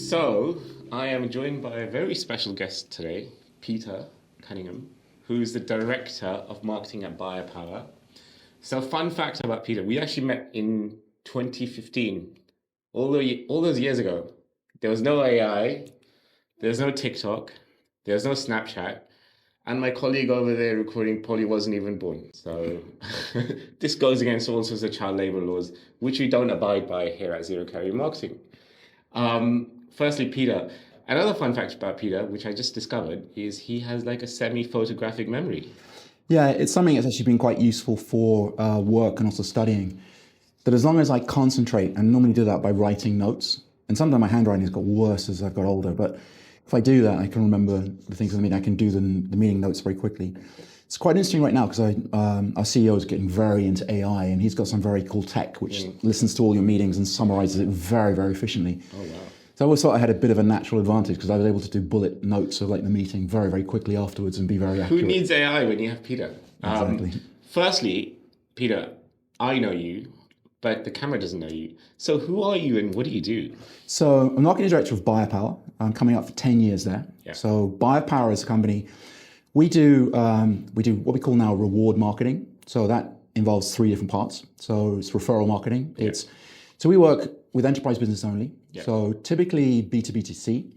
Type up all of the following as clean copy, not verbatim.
So, I am joined by a very special guest today, Peter Cunningham, who's the Director of Marketing at Buyapowa. So, fun fact about Peter, we actually met in 2015, all those years ago. There was no AI, there was no TikTok, there was no Snapchat, and my colleague over there recording probably wasn't even born. So, this goes against all sorts of child labor laws, which we don't abide by here at Zero Calorie Marketing. Firstly, Peter, another fun fact about Peter, which I just discovered, is he has like a semi-photographic memory. Yeah, it's something that's actually been quite useful for work and also studying. That as long as I concentrate, and normally do that by writing notes, and sometimes my handwriting has got worse as I've got older, but if I do that, I can remember the things of the meeting. I can do the meeting notes very quickly. It's quite interesting right now because our CEO is getting very into AI, and he's got some very cool tech which listens to all your meetings and summarizes it very, very efficiently. Oh, wow. So I always thought I had a bit of a natural advantage because I was able to do bullet notes of like the meeting very, very quickly afterwards and be very accurate. Who needs AI when you have Peter? Exactly. Firstly, Peter, I know you, but the camera doesn't know you. So who are you and what do you do? So I'm marketing director of Buyapowa. I'm coming up for 10 years there. Yeah. So Buyapowa is a company. We do what we call now reward marketing. So that involves three different parts. So it's referral marketing. So we work with enterprise business only. Yeah. So typically B2B2C.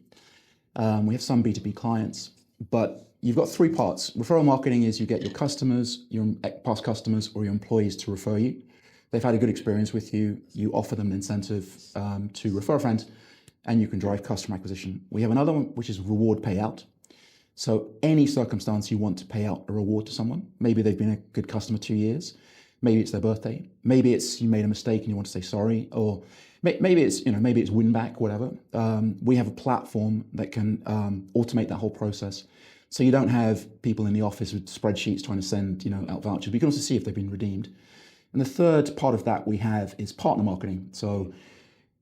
We have some B2B clients, but you've got three parts. Referral marketing is you get your customers, your past customers, or your employees to refer you. They've had a good experience with you. You offer them an incentive to refer a friend, and you can drive customer acquisition. We have another one, which is reward payout. So any circumstance you want to pay out a reward to someone, maybe they've been a good customer 2 years, maybe it's their birthday, maybe it's you made a mistake and you want to say sorry, or maybe it's win back, whatever. We have a platform that can automate that whole process. So you don't have people in the office with spreadsheets trying to send out vouchers. We can also see if they've been redeemed. And the third part of that we have is partner marketing. So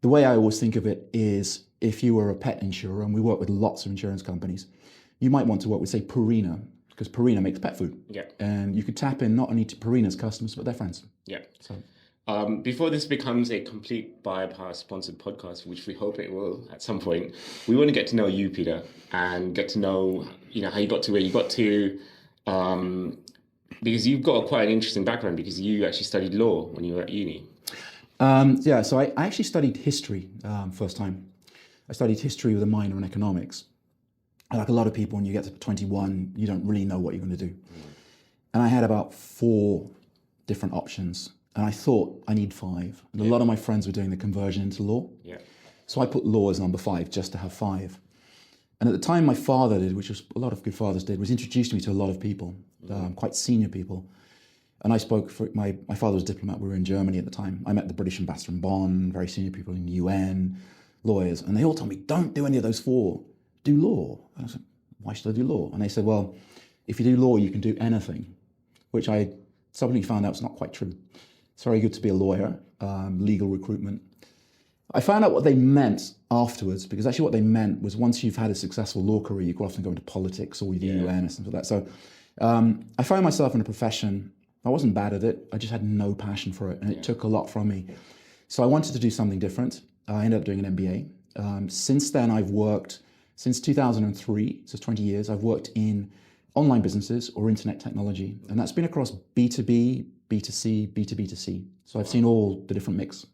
the way I always think of it is if you were a pet insurer, and we work with lots of insurance companies, you might want to work with, say, Purina, because Purina makes pet food. Yeah. And you could tap in not only to Purina's customers, but their friends. Yeah. So before this becomes a complete Buyapowa sponsored podcast, which we hope it will at some point, we want to get to know you, Peter, and get to know how you got to where you got to, because you've got quite an interesting background because you actually studied law when you were at uni. So I actually studied history first time. I studied history with a minor in economics. Like a lot of people, when you get to 21, you don't really know what you're going to do. And I had about 4 different options. And I thought I need 5. And a lot of my friends were doing the conversion into law. Yeah. So I put law as number 5 just to have 5. And at the time my father did, which was a lot of good fathers did, was introduced me to a lot of people, quite senior people. And I spoke for, my father was a diplomat, we were in Germany at the time. I met the British ambassador in Bonn, very senior people in the UN, lawyers. And they all told me, don't do any of those 4. Do law. And I said, why should I do law? And they said, well, if you do law, you can do anything, which I suddenly found out was not quite true. It's very good to be a lawyer, legal recruitment. I found out what they meant afterwards, because actually what they meant was once you've had a successful law career, you could often go into politics or the UN or something like that. So I found myself in a profession, I wasn't bad at it, I just had no passion for it, and it took a lot from me. So I wanted to do something different. I ended up doing an MBA. Since then, I've worked, since 2003, so 20 years, I've worked in online businesses or internet technology. And that's been across B2B, B2C, B2B2C. So I've seen all the different mix.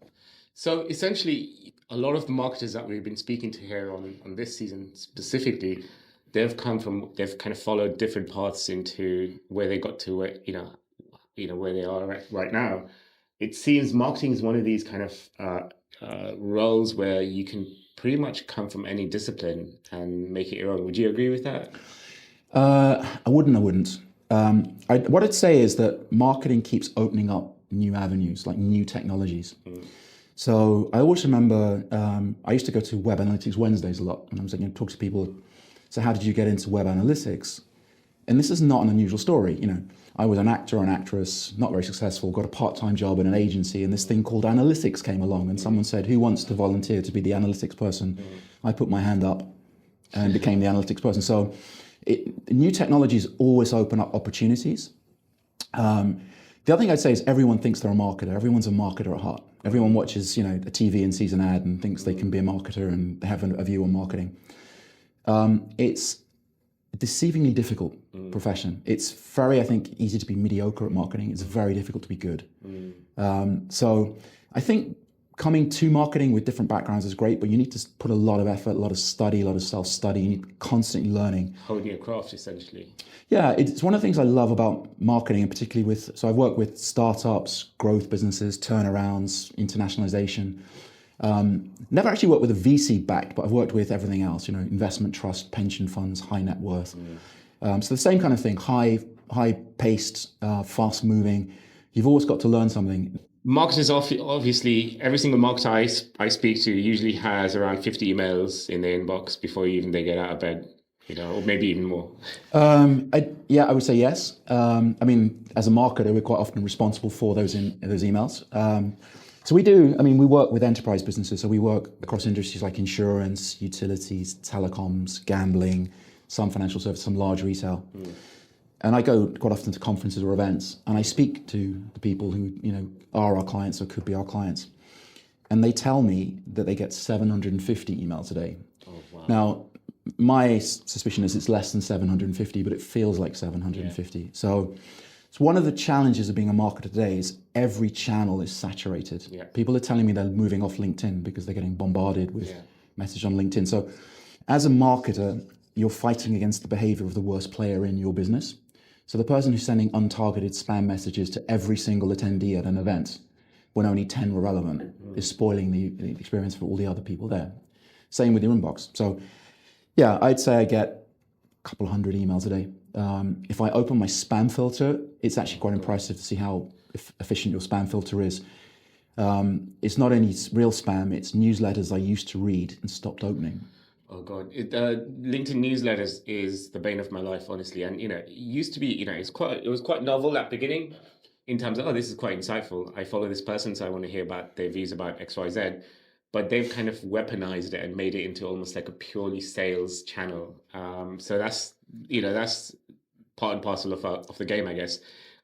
So essentially, a lot of the marketers that we've been speaking to here on this season specifically, they've kind of followed different paths into where they got to where they are right now. It seems marketing is one of these kind of roles where you can pretty much come from any discipline and make it your own. Would you agree with that? I wouldn't. What I'd say is that marketing keeps opening up new avenues, like new technologies. So I always remember, I used to go to Web Analytics Wednesdays a lot, and I was talk to people. So how did you get into web analytics? And this is not an unusual story. I was an actor or an actress, not very successful, got a part-time job in an agency, and this thing called analytics came along, and someone said, who wants to volunteer to be the analytics person? I put my hand up and became the analytics person. So new technologies always open up opportunities. The other thing I'd say is everyone thinks they're a marketer. Everyone's a marketer at heart. Everyone watches, a TV and sees an ad and thinks they can be a marketer and they have a view on marketing. It's a deceivingly difficult profession. It's very, I think, easy to be mediocre at marketing. It's very difficult to be good. So I think coming to marketing with different backgrounds is great, but you need to put a lot of effort, a lot of study, a lot of self-study. You need constantly learning. Honing your craft, essentially. Yeah, it's one of the things I love about marketing, and particularly so I've worked with startups, growth businesses, turnarounds, internationalization. Never actually worked with a VC backed, but I've worked with everything else, investment trust, pension funds, high net worth. So the same kind of thing, high paced, fast moving. You've always got to learn something. Marketers, obviously, every single marketer I speak to usually has around 50 emails in their inbox before even they get out of bed, or maybe even more. I would say yes. As a marketer, we're quite often responsible for those emails. So we work with enterprise businesses. So we work across industries like insurance, utilities, telecoms, gambling, some financial services, some large retail. And I go quite often to conferences or events, and I speak to the people who, are our clients or could be our clients. And they tell me that they get 750 emails a day. Oh, wow. Now, my suspicion is it's less than 750, but it feels like 750. Yeah. So it's one of the challenges of being a marketer today is every channel is saturated. Yeah. People are telling me they're moving off LinkedIn because they're getting bombarded with message on LinkedIn. So as a marketer, you're fighting against the behavior of the worst player in your business. So the person who's sending untargeted spam messages to every single attendee at an event when only 10 were relevant is spoiling the experience for all the other people there. Same with your inbox. So yeah, I'd say I get a couple hundred emails a day. If I open my spam filter, it's actually quite impressive to see how efficient your spam filter is. It's not any real spam, it's newsletters I used to read and stopped opening. Oh God, LinkedIn newsletters is the bane of my life, honestly. And it used to be, it was quite novel at the beginning, in terms of, this is quite insightful. I follow this person, so I want to hear about their views about X, Y, Z. But they've kind of weaponized it and made it into almost like a purely sales channel. So that's part and parcel of the game, I guess.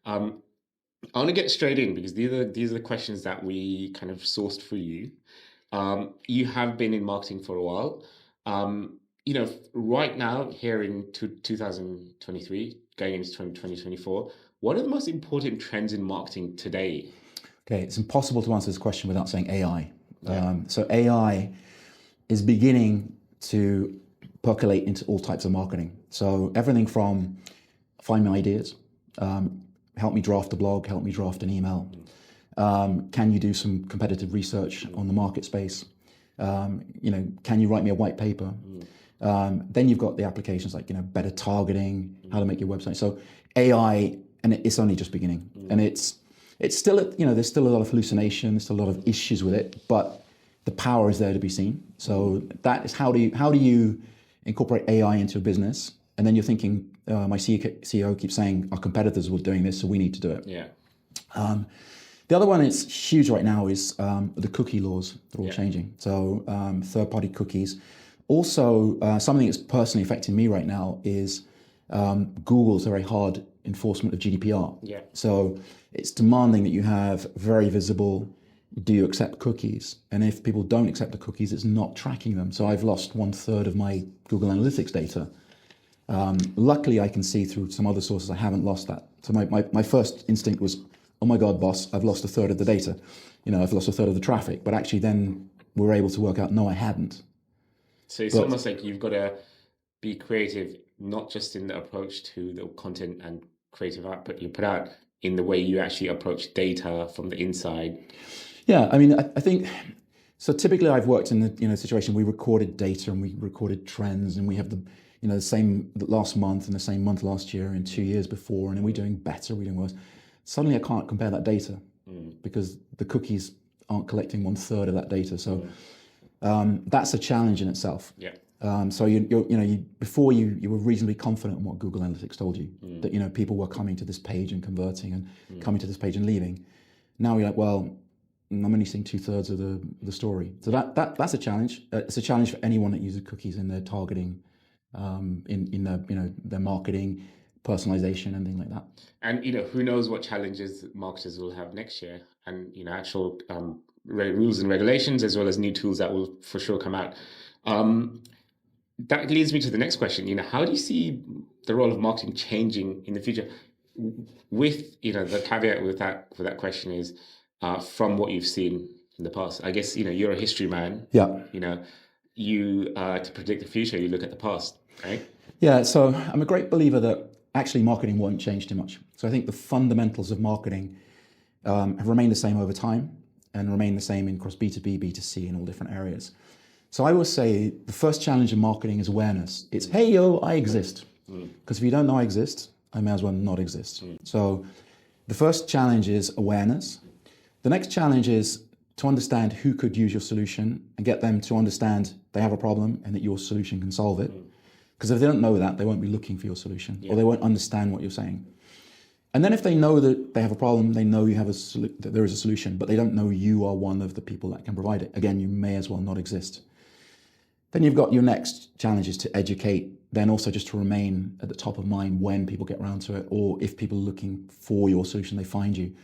I want to get straight in because these are the questions that we kind of sourced for you. You have been in marketing for a while. Right now, here in 2023, going into 2024, what are the most important trends in marketing today? Okay, it's impossible to answer this question without saying AI. So AI is beginning to percolate into all types of marketing. So everything from find me ideas, help me draft a blog, help me draft an email. Can you do some competitive research on the market space? Can you write me a white paper? Then you've got the applications like, better targeting, how to make your website. So AI, and it's only just beginning. And it's still, there's still a lot of hallucination, there's still a lot of issues with it, but the power is there to be seen. So that is how do you incorporate AI into a business? And then you're thinking, my CEO keeps saying our competitors were doing this, so we need to do it. Yeah. The other one that's huge right now is the cookie laws that are all changing. So third-party cookies. Also, something that's personally affecting me right now is Google's very hard enforcement of GDPR. Yeah. So it's demanding that you have very visible, do you accept cookies? And if people don't accept the cookies, it's not tracking them. So I've lost 1/3 of my Google Analytics data. Luckily, I can see through some other sources I haven't lost that. So my first instinct was, oh my God, boss, I've lost 1/3 of the data. I've lost 1/3 of the traffic. But actually then we're able to work out, no, I hadn't. So it's almost like you've got to be creative, not just in the approach to the content and creative output you put out, in the way you actually approach data from the inside. Yeah, I think, so typically I've worked in the situation, we recorded data and we recorded trends and we have the same last month and the same month last year and 2 years before, and are we doing better, are we doing worse? Suddenly I can't compare that data because the cookies aren't collecting 1/3 of that data. So that's a challenge in itself. Yeah. So before you were reasonably confident in what Google Analytics told you, that people were coming to this page and converting and coming to this page and leaving. Now you're like, well, I'm only seeing 2/3 of the story. So that's a challenge. It's a challenge for anyone that uses cookies in their targeting, in their marketing, personalization, and things like that. And who knows what challenges marketers will have next year, and actual rules and regulations, as well as new tools that will for sure come out. That leads me to the next question. How do you see the role of marketing changing in the future? With the caveat with that question is from what you've seen in the past. I guess you're a history man. Yeah. You to predict the future, you look at the past, right? Yeah. So I'm a great believer that actually marketing won't change too much. So I think the fundamentals of marketing have remained the same over time and remain the same across B2B, B2C, in all different areas. So I will say the first challenge in marketing is awareness. It's, hey, yo, I exist. Because if you don't know I exist, I may as well not exist. So the first challenge is awareness. The next challenge is to understand who could use your solution and get them to understand they have a problem and that your solution can solve it. Because if they don't know that, they won't be looking for your solution or they won't understand what you're saying. And then if they know that they have a problem, they know you have that there is a solution, but they don't know you are one of the people that can provide it. Again, you may as well not exist. Then you've got your next challenge is to educate, then also just to remain at the top of mind when people get around to it, or if people are looking for your solution, they find you.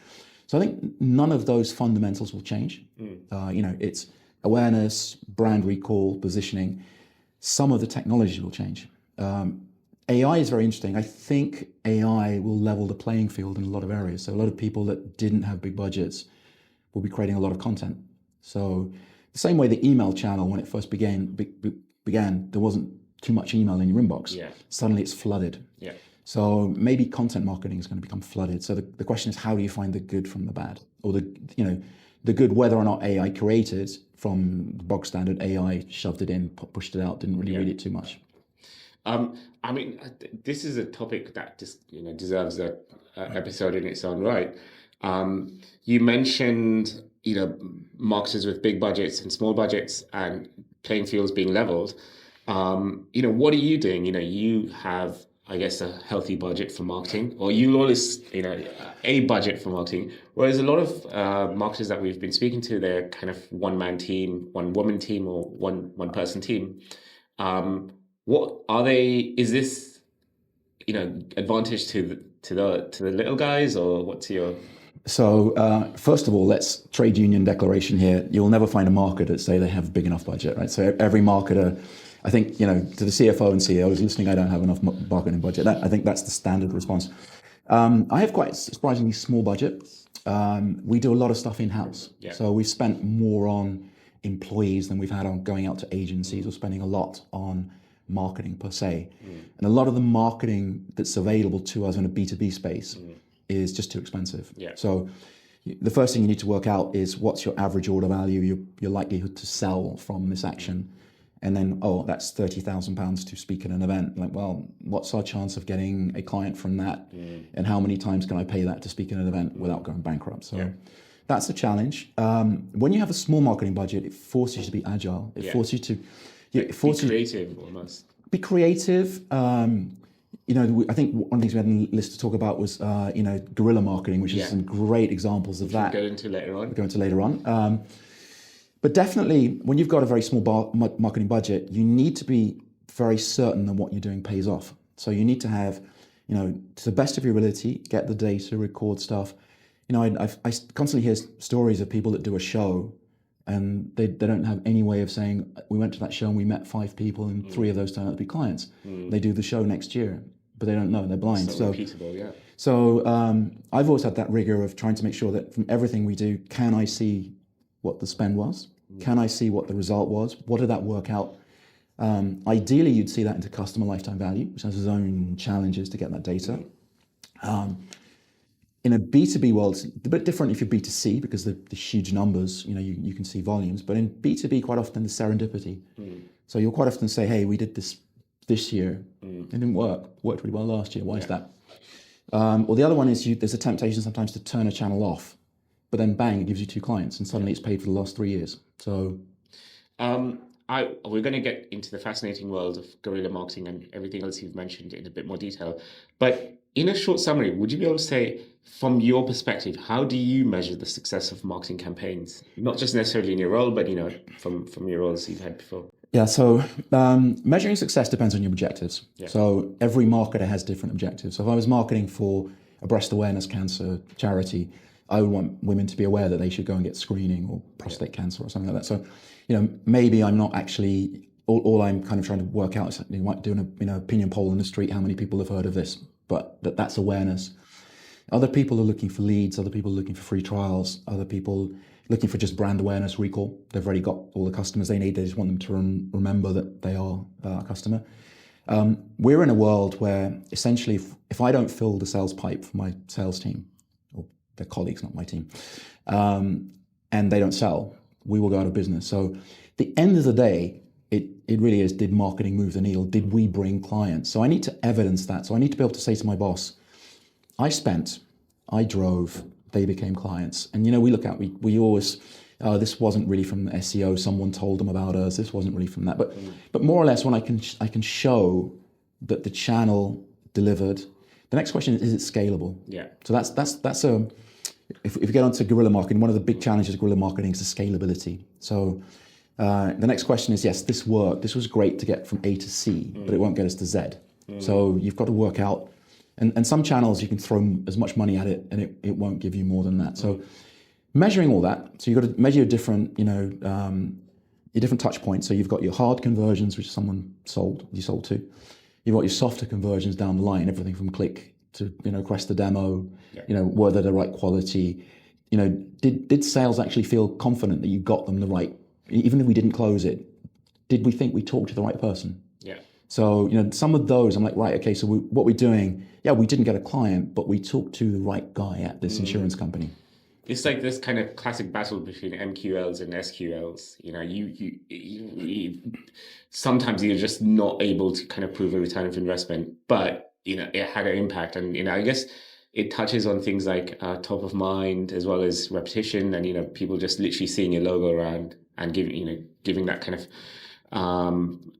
So I think none of those fundamentals will change. It's awareness, brand recall, positioning. Some of the technology will change. AI is very interesting. I think AI will level the playing field in a lot of areas. So a lot of people that didn't have big budgets will be creating a lot of content. So the same way the email channel, when it first began, there wasn't too much email in your inbox. Yeah. Suddenly it's flooded. Yeah. So maybe content marketing is going to become flooded. So the question is, how do you find the good from the bad? Or the good, whether or not AI created from the bog standard AI, shoved it in, pushed it out, didn't really read it too much. This is a topic that just deserves an episode in its own right. You mentioned marketers with big budgets and small budgets and playing fields being leveled. What are you doing? You have, I guess, a healthy budget for marketing, or you always a budget for marketing. Whereas a lot of marketers that we've been speaking to, they're kind of one-man team, one-woman team, or one-person team. What are they? Is this, advantage to the little guys, or what's your? So first of all, let's trade union declaration here. You'll never find a marketer that say they have a big enough budget, right? So every marketer, I think, to the CFO and CEO who's listening, I don't have enough marketing budget. I think that's the standard response. I have quite a surprisingly small budget. We do a lot of stuff in-house. Yeah. So we've spent more on employees than we've had on going out to agencies or spending a lot on marketing per se. And a lot of the marketing that's available to us in a B2B space is just too expensive. Yeah. So the first thing you need to work out is what's your average order value, your likelihood to sell from this action. And then, that's £30,000 to speak at an event. Like, well, what's our chance of getting a client from that? And how many times can I pay that to speak at an event without going bankrupt? So that's the challenge. When you have a small marketing budget, it forces you to be agile. It forces you to be creative almost. Be creative. I think one of the things we had on the list to talk about was, guerrilla marketing, which is some great examples of that. We'll go into later on. But definitely, when you've got a very small marketing budget, you need to be very certain that what you're doing pays off. So you need to have, to the best of your ability, get the data, record stuff. I constantly hear stories of people that do a show and they don't have any way of saying, we went to that show and we met 5 people and 3 of those turned out to be clients. They do the show next year, but they don't know, they're blind. So repeatable, yeah. So I've always had that rigor of trying to make sure that from everything we do, can I see what the spend was? Can I see what the result was? What did that work out? Ideally, you'd see that into customer lifetime value, which has its own challenges to get that data. In a B2B world, it's a bit different if you're B2C because the huge numbers, you can see volumes. But in B2B, quite often there's serendipity. So you'll quite often say, hey, we did this year. It didn't work. Worked really well last year. Why is that? Or the other one is there's a temptation sometimes to turn a channel off. But then bang, it gives you 2 clients and suddenly it's paid for the last 3 years. So we're going to get into the fascinating world of guerrilla marketing and everything else you've mentioned in a bit more detail. But in a short summary, would you be able to say, from your perspective, how do you measure the success of marketing campaigns? Not just necessarily in your role, but from your roles you've had before. Yeah, so measuring success depends on your objectives. Yeah. So every marketer has different objectives. So if I was marketing for a breast awareness cancer charity, I would want women to be aware that they should go and get screening or prostate cancer or something like that. So, maybe I'm not actually, all I'm kind of trying to work out is you might do an opinion poll in the street, how many people have heard of this, but that's awareness. Other people are looking for leads, other people are looking for free trials, other people looking for just brand awareness, recall. They've already got all the customers they need, they just want them to remember that they are a customer. We're in a world where essentially if I don't fill the sales pipe for my sales team, or their colleagues, not my team, and they don't sell, we will go out of business. So at the end of the day, it really is, did marketing move the needle? Did we bring clients? So I need to evidence that. So I need to be able to say to my boss, I drove, they became clients. And we look at, we always, this wasn't really from the SEO, someone told them about us, this wasn't really from that. But more or less when I can show that the channel delivered, the next question is it scalable? Yeah. So that's if we get onto guerrilla marketing, one of the big challenges of guerrilla marketing is the scalability. So the next question is, yes, this worked. This was great to get from A to C, but it won't get us to Z. So you've got to work out, and some channels you can throw as much money at it and it won't give you more than that. So measuring all that, so you've got to measure your different, your different touch points. So you've got your hard conversions, which someone you sold to. You've got your softer conversions down the line, everything from click to, request a demo, were they the right quality? Did sales actually feel confident that you got them the right, even if we didn't close it, did we think we talked to the right person? Yeah. So, some of those, I'm like, right, okay, so what we're doing, we didn't get a client, but we talked to the right guy at this insurance company. It's like this kind of classic battle between MQLs and SQLs. You sometimes you're just not able to kind of prove a return of investment, but it had an impact, and I guess it touches on things like top of mind as well as repetition, and people just literally seeing your logo around and giving that kind of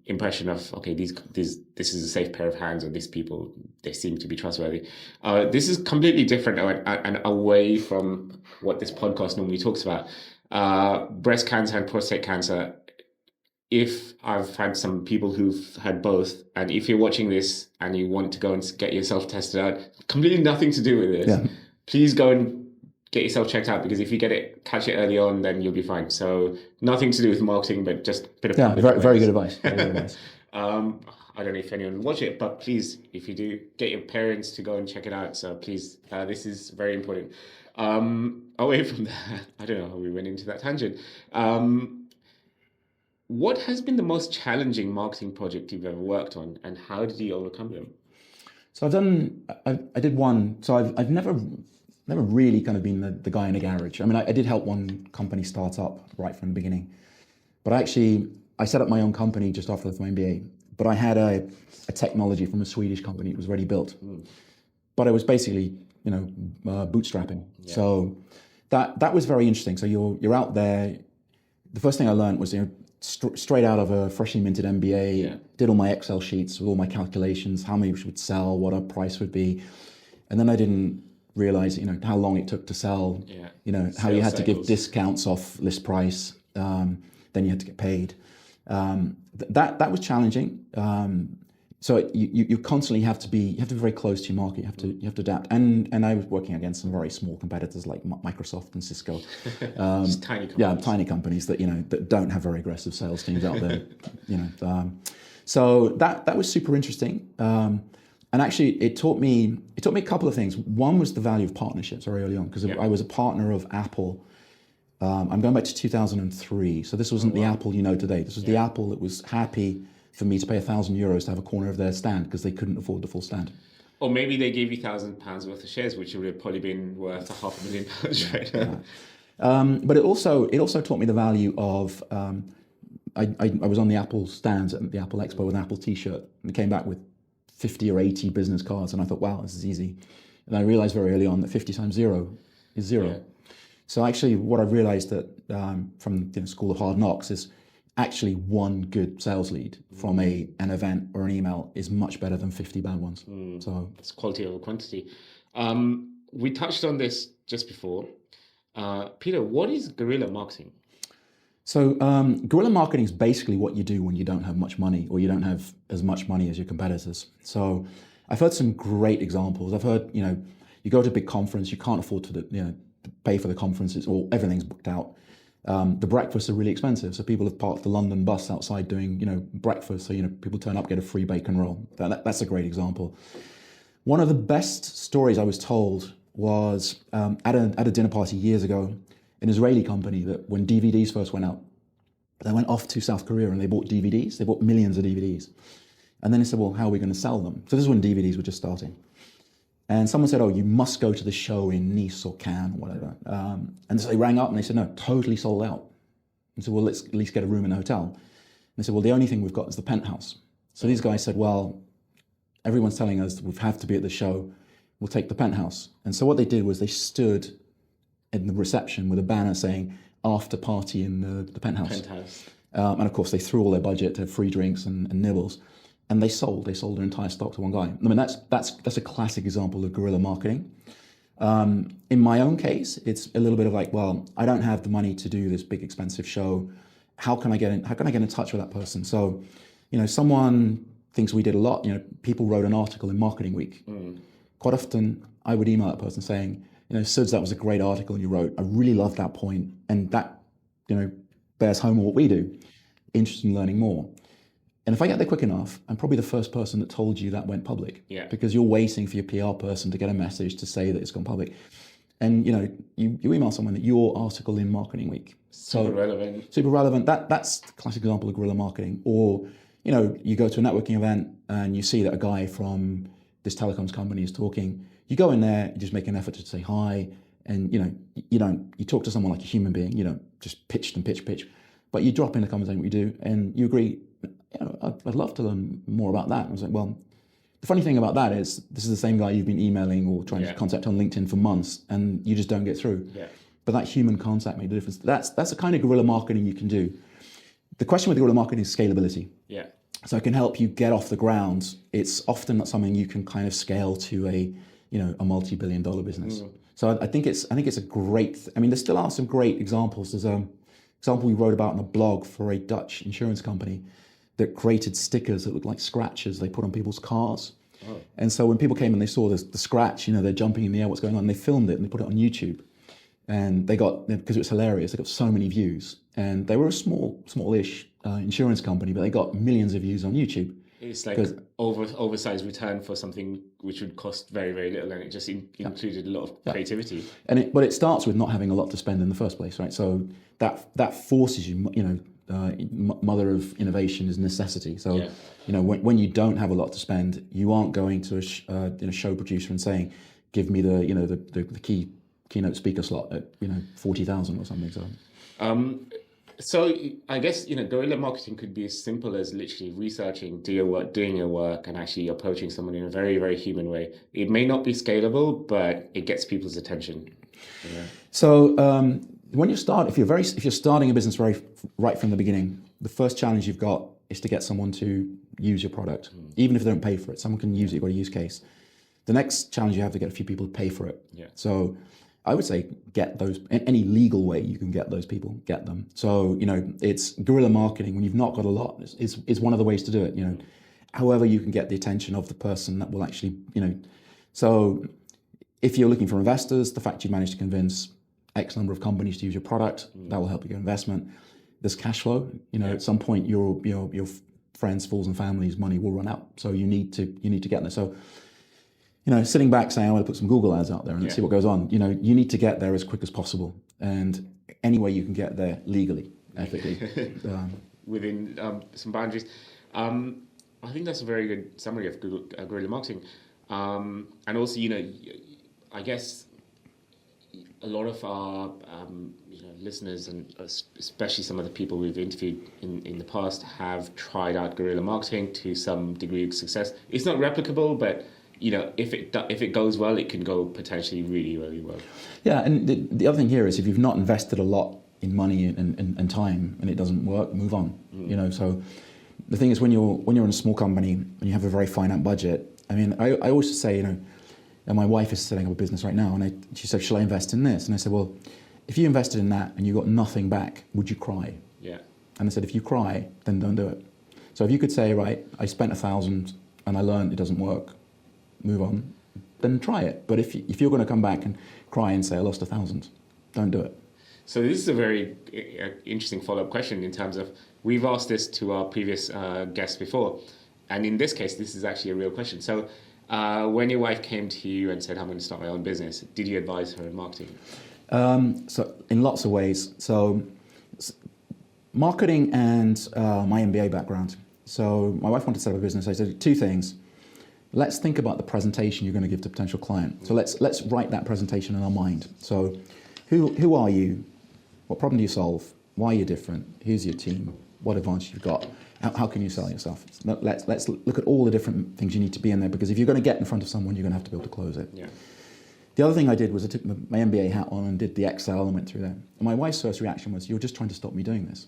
impression of, okay, this is a safe pair of hands, or these people, they seem to be trustworthy. This is completely different and away from what this podcast normally talks about. Breast cancer and prostate cancer. If I've had some people who've had both, and if you're watching this and you want to go and get yourself tested out, completely nothing to do with this, please go and get yourself checked out, because if you catch it early on, then you'll be fine. So nothing to do with marketing, but just a bit of very good advice. Very good advice. I don't know if anyone will watch it, but please, if you do, get your parents to go and check it out. So please, this is very important. Away from that, I don't know how we went into that tangent. What has been the most challenging marketing project you've ever worked on, and how did you overcome them? So I did one. So I've never really kind of been the guy in a garage. I mean, I did help one company start up right from the beginning, but I set up my own company just after my MBA. But I had a technology from a Swedish company. It was already built, but it was basically bootstrapping. Yeah. So that was very interesting. So you're out there. The first thing I learned was straight out of a freshly minted MBA, did all my Excel sheets with all my calculations, how many would sell, what our price would be, and then I didn't realize how long it took to sell. How you had to give discounts off list price, then you had to get paid. That was challenging. So you constantly have to be very close to your market. You have to adapt. And I was working against some very small competitors like Microsoft and Cisco. Just tiny companies. Yeah, tiny companies that that don't have very aggressive sales teams out there. So that was super interesting. And actually, it taught me a couple of things. One was the value of partnerships very early on, because I was a partner of Apple. I'm going back to 2003. So this wasn't the Apple today. This was the Apple that was happy for me to pay €1,000 to have a corner of their stand because they couldn't afford the full stand. Or maybe they gave you £1,000 worth of shares, which would have probably been worth £500,000 right now. But it also taught me the value of. I was on the Apple stands at the Apple Expo with an Apple T-shirt, and came back with 50 or 80 business cards, and I thought, wow, this is easy. And I realized very early on that 50 times 0 is 0. Yeah. So actually, what I realized that from the School of Hard Knocks is actually one good sales lead from an event or an email is much better than 50 bad ones. So it's quality over quantity. We touched on this just before. Peter, what is guerrilla marketing? So guerrilla marketing is basically what you do when you don't have much money, or you don't have as much money as your competitors. So I've heard some great examples. I've heard, you go to a big conference, you can't afford to pay for the conferences, or everything's booked out. The breakfasts are really expensive, so people have parked the London bus outside doing, breakfast. So, people turn up, get a free bacon roll. That's a great example. One of the best stories I was told was at a dinner party years ago, an Israeli company that when DVDs first went out, they went off to South Korea and they bought DVDs. They bought millions of DVDs. And then they said, well, how are we going to sell them? So this is when DVDs were just starting. And someone said, oh, you must go to the show in Nice or Cannes or whatever. And so they rang up and they said, no, totally sold out. And said, well, let's at least get a room in the hotel. And they said, well, the only thing we've got is the penthouse. So these guys said, well, everyone's telling us we have to be at the show. We'll take the penthouse. And so what they did was they stood in the reception with a banner saying, after party in the penthouse. And of course, they threw all their budget to free drinks and nibbles. And they sold their entire stock to one guy. I mean, that's a classic example of guerrilla marketing. In my own case, it's a little bit of like, well, I don't have the money to do this big expensive show. How can I get in touch with that person? So, someone thinks we did a lot. People wrote an article in Marketing Week. Quite often, I would email that person saying, Suds, that was a great article you wrote. I really loved that point, and that, bears home on what we do. Interested in learning more. And if I get there quick enough, I'm probably the first person that told you that went public. Yeah. Because you're waiting for your PR person to get a message to say that it's gone public. And you email someone that your article in Marketing Week. Super relevant. Super relevant. That's the classic example of guerrilla marketing. Or, you go to a networking event and you see that a guy from this telecoms company is talking. You go in there, you just make an effort to say hi, and you talk to someone like a human being. You don't just pitch, but you drop in a conversation what you do, and you agree. I'd love to learn more about that. I was like, well, the funny thing about that is this is the same guy you've been emailing or trying to contact on LinkedIn for months, and you just don't get through. Yeah. But that human contact made a difference. That's the kind of guerrilla marketing you can do. The question with guerrilla marketing is scalability. Yeah. So it can help you get off the ground. It's often not something you can kind of scale to a multi-billion-dollar business. So I think it's a great. I mean, there still are some great examples. There's an example we wrote about in a blog for a Dutch insurance company that created stickers that looked like scratches they put on people's cars. Oh. And so when people came and they saw the scratch, they're jumping in the air, what's going on? They filmed it and they put it on YouTube. And they got, because it was hilarious, they got so many views. And they were a smallish insurance company, but they got millions of views on YouTube. It's like oversized return for something which would cost very, very little, and it just included a lot of creativity. But it starts with not having a lot to spend in the first place, right? So that forces you, mother of innovation is necessity. So when you don't have a lot to spend, you aren't going to a show producer and saying, "Give me the keynote speaker slot at 40,000 or something." So I guess, guerrilla marketing could be as simple as literally researching, doing your work, and actually approaching someone in a very, very human way. It may not be scalable, but it gets people's attention. Yeah. So when if you're starting a business right from the beginning, the first challenge you've got is to get someone to use your product, even if they don't pay for it. Someone can use it, you've got a use case. The next challenge you have to get a few people to pay for it. Yeah. So I would say get those, any legal way you can get those people, get them. So, it's guerrilla marketing when you've not got a lot is one of the ways to do it, however you can get the attention of the person that will actually, so if you're looking for investors, the fact you managed to convince X number of companies to use your product, that will help you get investment. There's cash flow, at some point your friends, fools and families money will run out. So you need to get there. So, sitting back saying, I want to put some Google ads out there and let's see what goes on. You need to get there as quick as possible. And any way you can get there legally, ethically. Within some boundaries. I think that's a very good summary of guerrilla marketing. And also, I guess a lot of our listeners, and especially some of the people we've interviewed in the past, have tried out guerrilla marketing to some degree of success. It's not replicable, but if it goes well, it can go potentially really, really well. Yeah, and the other thing here is if you've not invested a lot in money and time and it doesn't work, move on. So the thing is when you're in a small company and you have a very finite budget, I mean, I always say, and my wife is setting up a business right now, and she said, "Shall I invest in this?" And I said, "Well, if you invested in that and you got nothing back, would you cry?" Yeah. And I said, "If you cry, then don't do it." So if you could say, right, I spent 1,000 and I learned it doesn't work, move on. then try it. But if you're going to come back and cry and say, I lost 1,000, don't do it. So this is a very interesting follow-up question in terms of, we've asked this to our previous guests before, and in this case, this is actually a real question. So when your wife came to you and said, I'm going to start my own business, did you advise her in marketing? So in lots of ways. So marketing and my MBA background. So my wife wanted to set up a business. I said two things. Let's think about the presentation you're going to give to a potential client. So let's write that presentation in our mind. So who are you? What problem do you solve? Why are you different? Who's your team? What advantage you've got? How can you sell yourself? Let's look at all the different things you need to be in there, because if you're going to get in front of someone, you're going to have to be able to close it. Yeah. The other thing I did was I took my MBA hat on and did the Excel and went through there. And my wife's first reaction was, you're just trying to stop me doing this.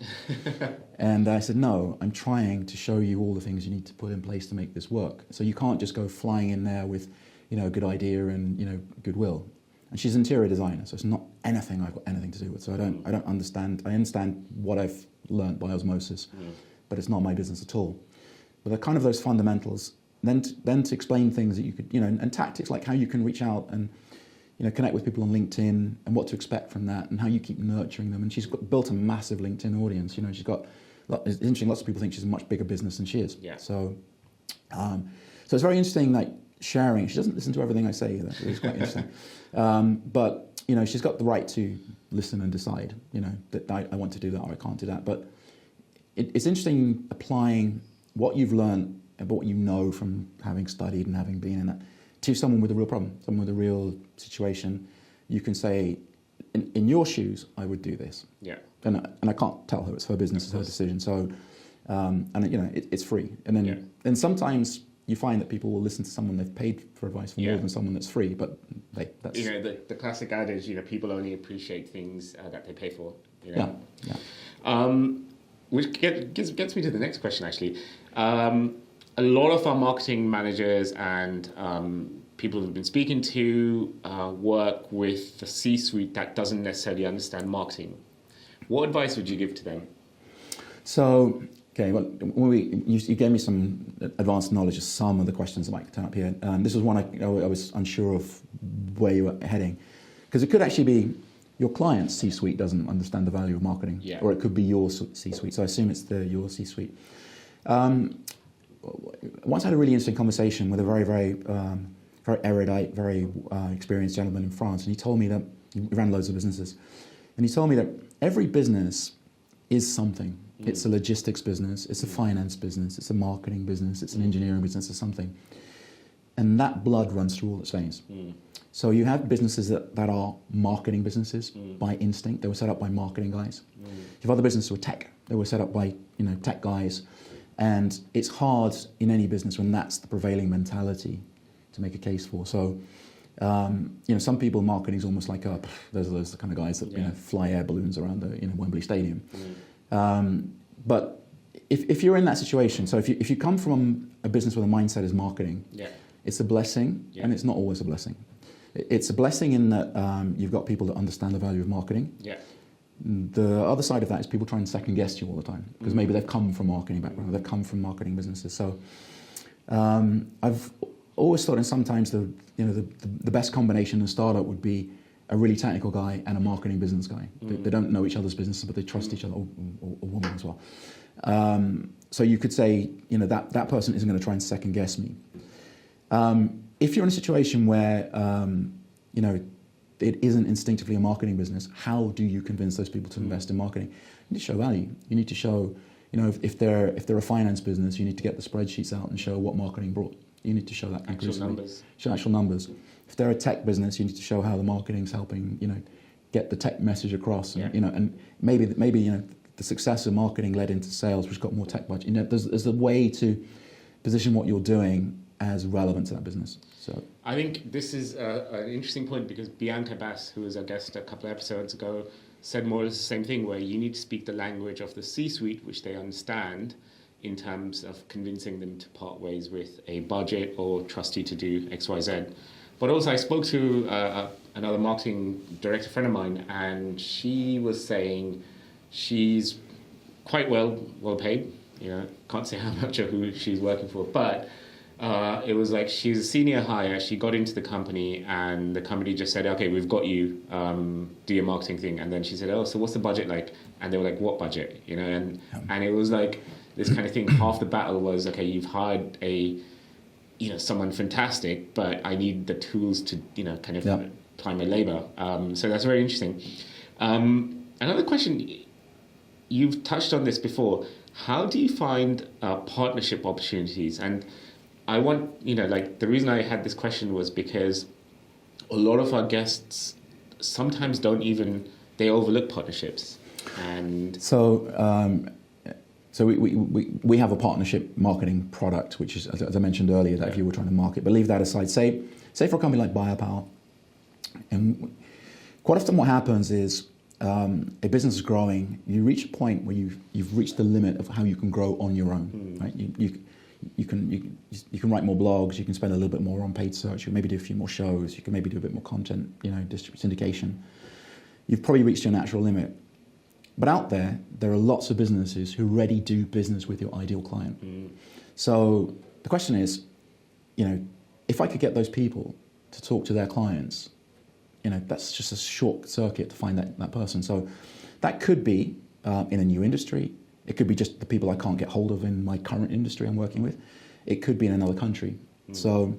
And I said, no, I'm trying to show you all the things you need to put in place to make this work. So you can't just go flying in there with, a good idea and, goodwill. And she's an interior designer, so it's not anything I've got anything to do with. So I don't understand. I understand what I've learned by osmosis, but it's not my business at all. But they're kind of those fundamentals. Then to explain things that you could, and tactics like how you can reach out and, connect with people on LinkedIn and what to expect from that and how you keep nurturing them. And she's built a massive LinkedIn audience. She's got, it's interesting, lots of people think she's a much bigger business than she is. Yeah. So it's very interesting, like sharing. She doesn't listen to everything I say either. It's quite interesting. But, she's got the right to listen and decide, that I want to do that or I can't do that. But it's interesting applying what you've learned and what you know from having studied and having been in that to someone with a real problem, someone with a real situation. You can say, in your shoes, I would do this. Yeah. And I can't tell her, it's her business, it's her decision. So, it's free. And then sometimes you find that people will listen to someone they've paid for advice from more than someone that's free, but that's... the classic adage, people only appreciate things that they pay for. Yeah. Which gets me to the next question, actually. A lot of our marketing managers and people who've been speaking to work with the C-suite that doesn't necessarily understand marketing. What advice would you give to them? So, okay, well, you gave me some advanced knowledge of some of the questions that might turn up here. This was one I was unsure of where you were heading. Because it could actually be your client's C-suite doesn't understand the value of marketing. Yeah. Or it could be your C-suite. So I assume it's your C-suite. Once I had a really interesting conversation with a very, very, very erudite, very experienced gentleman in France, and he told me that he ran loads of businesses, and he told me that every business is something. It's a logistics business, it's a finance business, it's a marketing business, it's an engineering business, or something, and that blood runs through all its veins. So you have businesses that are marketing businesses by instinct. They were set up by marketing guys. You have other businesses with tech. They were set up by tech guys. And it's hard in any business when that's the prevailing mentality to make a case for. So, some people, marketing is almost like those are the kind of guys that fly air balloons around the Wembley Stadium. But if you're in that situation, so if you come from a business where the mindset is marketing, it's a blessing, and it's not always a blessing. It's a blessing in that you've got people that understand the value of marketing. Yeah. The other side of that is people try and second guess you all the time because maybe they've come from marketing background, they've come from marketing businesses. So I've always thought, and sometimes the best combination in a startup would be a really technical guy and a marketing business guy. They don't know each other's businesses, but they trust each other, or woman as well. So you could say, that person isn't going to try and second guess me. If you're in a situation where it isn't instinctively a marketing business, how do you convince those people to invest in marketing? You need to show value. You need to show, if they're a finance business, you need to get the spreadsheets out and show what marketing brought. You need to show that conclusively. Show actual numbers. If they're a tech business, you need to show how the marketing's helping, get the tech message across. And, and maybe the success of marketing led into sales, which got more tech budget. There's a way to position what you're doing as relevant to that business. So I think this is an interesting point because Bianca Bass, who was our guest a couple of episodes ago, said more or less the same thing, where you need to speak the language of the C-suite, which they understand, in terms of convincing them to part ways with a budget or trust you to do X, Y, Z. But also I spoke to another marketing director friend of mine, and she was saying she's quite well paid. Can't say how much or who she's working for, but It was like she's a senior hire. She got into the company, and the company just said, "Okay, we've got you. Do your marketing thing." And then she said, "Oh, so what's the budget like?" And they were like, "What budget?" You know, and it was like this kind of thing. Half the battle was, okay, you've hired someone fantastic, but I need the tools to kind of time my labor. So that's very interesting. Another question, you've touched on this before. How do you find partnership opportunities? And I want, the reason I had this question was because a lot of our guests sometimes they overlook partnerships. And so we have a partnership marketing product, which is, as I mentioned earlier, that if you were trying to market, but leave that aside. Say for a company like Buyapowa, and quite often what happens is a business is growing, you reach a point where you've reached the limit of how you can grow on your own, right? You can write more blogs, you can spend a little bit more on paid search, you can maybe do a few more shows, you can maybe do a bit more content, syndication. You've probably reached your natural limit. But out there are lots of businesses who already do business with your ideal client. So the question is, if I could get those people to talk to their clients, that's just a short circuit to find that person. So that could be in a new industry. It could be just the people I can't get hold of in my current industry I'm working with. It could be in another country. So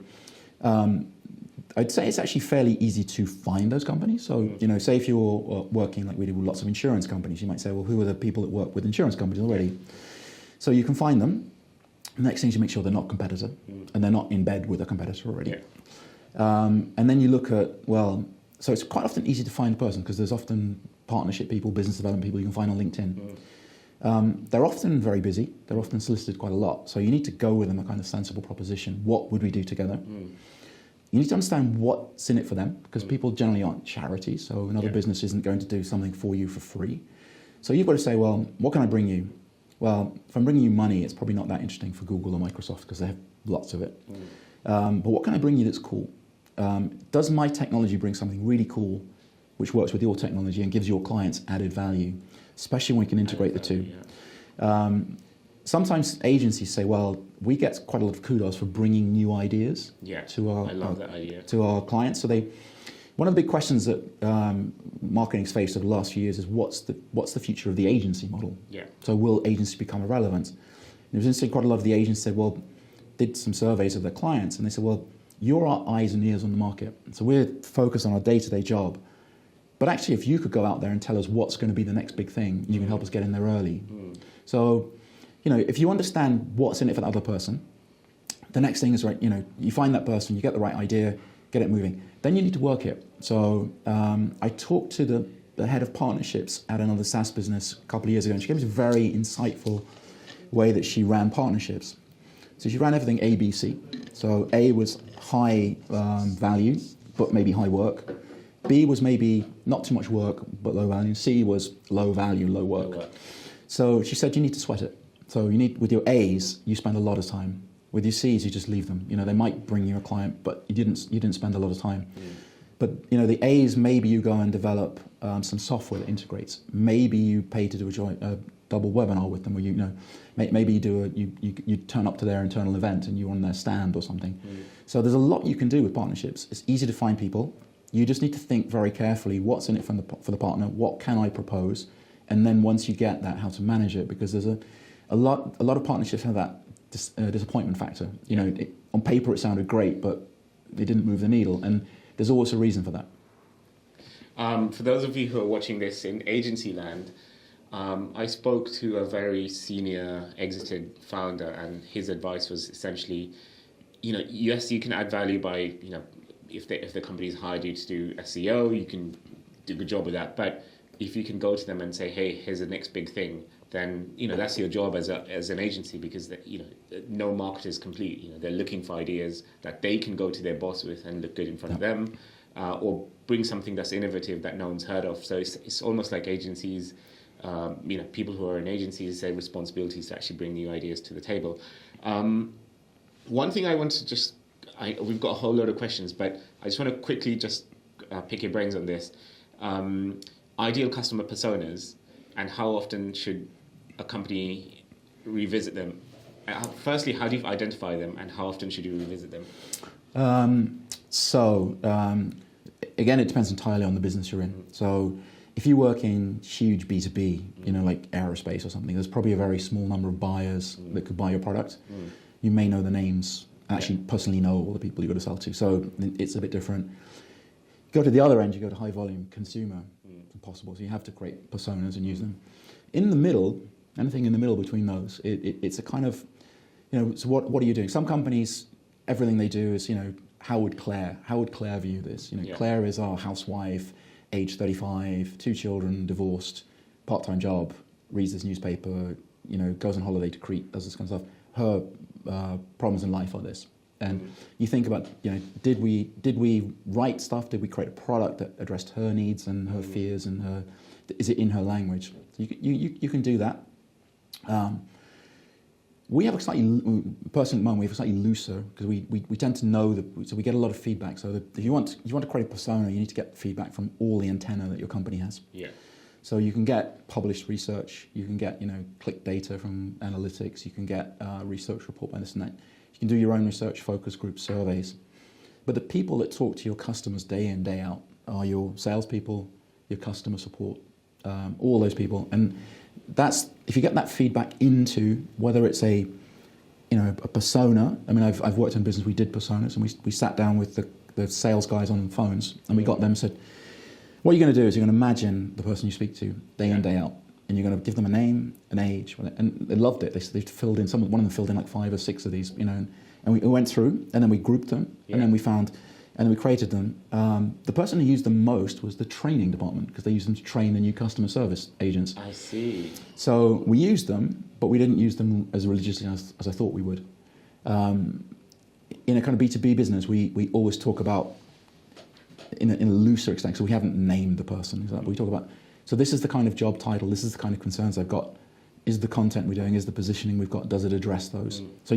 I'd say it's actually fairly easy to find those companies. So, say if you're working like we do with lots of insurance companies, you might say, well, who are the people that work with insurance companies already? So you can find them. The next thing is you make sure they're not a competitor and they're not in bed with a competitor already. And then you look at, so it's quite often easy to find a person because there's often partnership people, business development people you can find on LinkedIn. They're often very busy. They're often solicited quite a lot. So you need to go with them a kind of sensible proposition. What would we do together? You need to understand what's in it for them, because people generally aren't charities, so another business isn't going to do something for you for free. So you've got to say, well, what can I bring you? Well, if I'm bringing you money, it's probably not that interesting for Google or Microsoft because they have lots of it. But what can I bring you that's cool? Does my technology bring something really cool which works with your technology and gives your clients added value, especially when we can integrate the two? Sometimes agencies say, well, we get quite a lot of kudos for bringing new ideas to our clients. So one of the big questions that marketing's faced over the last few years is what's the future of the agency model? So will agencies become irrelevant? And it was interesting, quite a lot of the agents said, did some surveys of their clients, and they said, well, you're our eyes and ears on the market. So we're focused on our day-to-day job. But actually, if you could go out there and tell us what's going to be the next big thing, you can help us get in there early. So, if you understand what's in it for the other person, the next thing is, you find that person, you get the right idea, get it moving. Then you need to work it. So I talked to the head of partnerships at another SaaS business a couple of years ago, and she gave me a very insightful way that she ran partnerships. So she ran everything A, B, C. So A was high value, but maybe high work. B was maybe not too much work, but low value. C was low value, low work. So she said, you need to sweat it. So with your A's, you spend a lot of time. With your C's, you just leave them. They might bring you a client, but you didn't spend a lot of time. But the A's, maybe you go and develop some software that integrates. Maybe you pay to do a double webinar with them, or maybe you turn up to their internal event and you're on their stand or something. So there's a lot you can do with partnerships. It's easy to find people. You just need to think very carefully what's in it for the partner. What can I propose? And then once you get that, how to manage it, because there's a lot of partnerships have that disappointment factor. On paper it sounded great, but they didn't move the needle, and there's always a reason for that. For those of you who are watching this in agency land, I spoke to a very senior exited founder, and his advice was essentially, yes, you can add value by, if the company's hired you to do SEO, you can do a good job with that. But if you can go to them and say, hey, here's the next big thing, then that's your job as an agency, because no marketer is complete. They're looking for ideas that they can go to their boss with and look good in front of them, or bring something that's innovative that no one's heard of. So it's almost like agencies, people who are in agencies, their responsibilities to actually bring new ideas to the table. One thing I want to we've got a whole load of questions, but I just want to quickly just pick your brains on this. Ideal customer personas, and how often should a company revisit them? firstly, how do you identify them, and how often should you revisit them? Again, it depends entirely on the business you're in. So if you work in huge B2B, like aerospace or something, there's probably a very small number of buyers that could buy your product. You may know the names, actually personally know all the people you've got to sell to. So it's a bit different. Go to the other end, you go to high volume consumer, impossible. So you have to create personas and use them. In the middle, anything in the middle between those, it's a kind of, so what are you doing? Some companies, everything they do is, how would Claire view this? Claire is our housewife, age 35, 2 children, divorced, part-time job, reads this newspaper, goes on holiday to Crete, does this kind of stuff. Her problems in life are this. And you think about, did we write stuff? Did we create a product that addressed her needs and her fears and is it in her language? So you can do that. We have a slightly, personally at the moment, we have a slightly looser, because we tend to know that, so we get a lot of feedback. So that if you want to create a persona, you need to get feedback from all the antenna that your company has. Yeah. So you can get published research, you can get, click data from analytics, you can get research report by this and that. You can do your own research, focus group surveys. But the people that talk to your customers day in, day out are your salespeople, your customer support, all those people. And that's, if you get that feedback into whether it's a persona. I mean, I've worked in business, we did personas, and we sat down with the sales guys on phones, and we got them, said, what you're going to do is you're going to imagine the person you speak to day in, day out, and you're going to give them a name, an age, and they loved it. They filled in, one of them filled in like 5 or 6 of these, and we went through, and then we grouped them, and then we found, and then we created them. The person who used them most was the training department, because they used them to train the new customer service agents. I see. So we used them, but we didn't use them as religiously as I thought we would. In a kind of B2B business, we always talk about, in a looser extent, so we haven't named the person. We talk about, so this is the kind of job title, this is the kind of concerns I've got. Is the content we're doing, is the positioning we've got, does it address those? So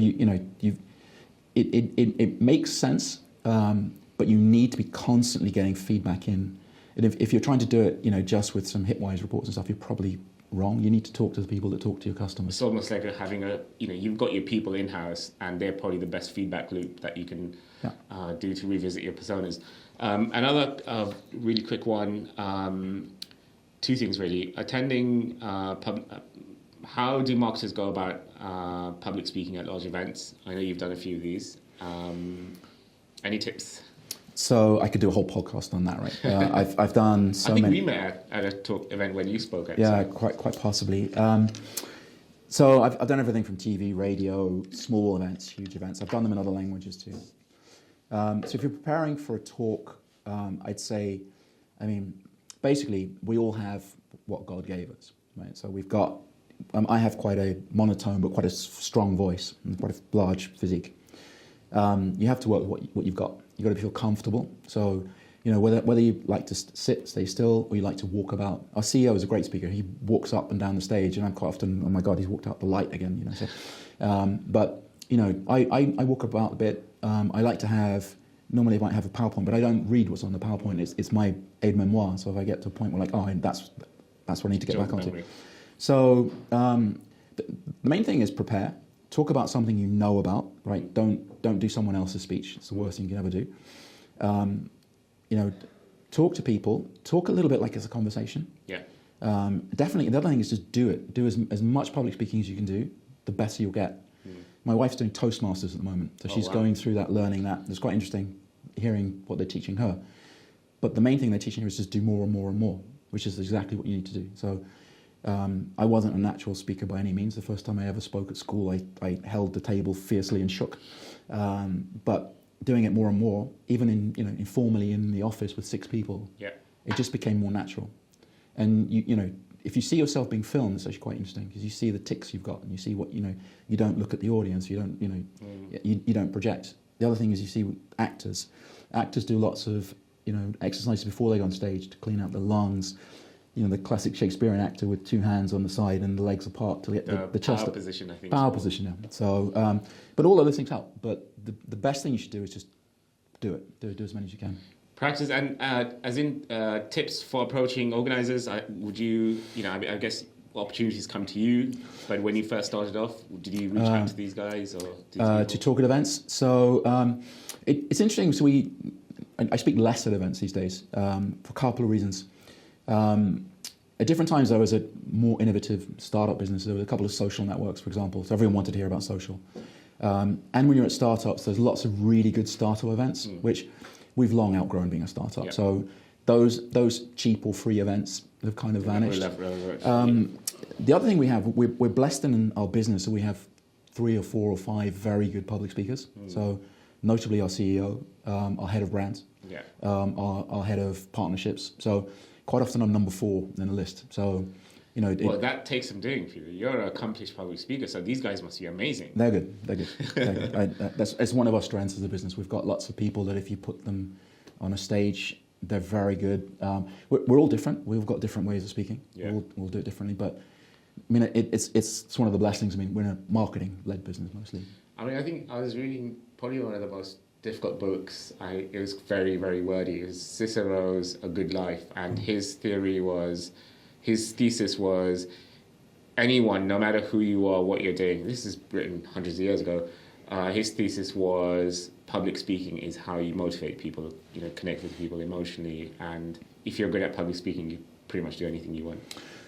it makes sense, but you need to be constantly getting feedback in. And if you're trying to do it, just with some Hitwise reports and stuff, you're probably wrong. You need to talk to the people that talk to your customers. It's almost like having you've got your people in-house, and they're probably the best feedback loop that you can do to revisit your personas. Another really quick one, 2 things really. Attending, how do marketers go about public speaking at large events? I know you've done a few of these. Any tips? So I could do a whole podcast on that, right? I've done so many. I think we met at a talk event when you spoke. Actually. Yeah, quite possibly. So I've done everything from TV, radio, small events, huge events. I've done them in other languages too. So if you're preparing for a talk, I'd say, basically we all have what God gave us, right? So we've got, I have quite a monotone but quite a strong voice and quite a large physique. You have to work with what you've got. You've got to feel comfortable. So, whether you like to sit, stay still, or you like to walk about. Our CEO is a great speaker. He walks up and down the stage, and I'm quite often, oh my God, he's walked out the light again. So, I walk about a bit. I like to have, normally I might have a PowerPoint, but I don't read what's on the PowerPoint. It's my aide-memoire. So if I get to a point where that's what I need to get back onto. So the main thing is prepare. Talk about something you know about, right? Don't do someone else's speech. It's the worst thing you can ever do. Talk to people. Talk a little bit like it's a conversation. Yeah. Definitely. The other thing is just do it. Do as much public speaking as you can do. The better you'll get. My wife's doing Toastmasters at the moment, so she's going through that, learning that. It's quite interesting hearing what they're teaching her. But the main thing they're teaching her is just do more and more and more, which is exactly what you need to do. So. I wasn't a natural speaker by any means. The first time I ever spoke at school, I held the table fiercely and shook. But doing it more and more, even informally in the office with 6 people, it just became more natural. And if you see yourself being filmed, it's actually quite interesting because you see the tics you've got, and you see what you don't look at the audience, you don't you don't project. The other thing is you see actors. Actors do lots of exercises before they go on stage to clean out the lungs. The classic Shakespearean actor with 2 hands on the side and the legs apart to get the chest power up. Position, I think. Power position, yeah. So, but all of those things help. But the best thing you should do is just do it. Do as many as you can. Practice, and as in tips for approaching organisers. Would you, I guess opportunities come to you? But when you first started off, did you reach out to these guys or to talk at events? So it's interesting. So I speak less at events these days for a couple of reasons. At different times, I was a more innovative startup business. There were a couple of social networks, for example. So everyone wanted to hear about social. And when you're at startups, there's lots of really good startup events, which we've long outgrown being a startup. Yep. So those cheap or free events have kind of vanished. The other thing we have, we're blessed in our business, so we have 3 or 4 or 5 very good public speakers. So notably our CEO, our head of brands, our head of partnerships. So quite often I'm number 4 in the list. So, well, that takes some doing for you. You're an accomplished public speaker, so these guys must be amazing. They're good. They're good. That's one of our strengths as a business. We've got lots of people that if you put them on a stage, they're very good. We're all different. We've got different ways of speaking. Yeah. We'll do it differently. But I mean, it's one of the blessings. I mean, we're in a marketing-led business mostly. I mean, I think I was reading probably one of the most difficult books. It was very, very wordy. It was Cicero's A Good Life, and his thesis was anyone, no matter who you are, what you're doing. This is written hundreds of years ago. His thesis was public speaking is how you motivate people, connect with people emotionally, and if you're good at public speaking, you pretty much do anything you want.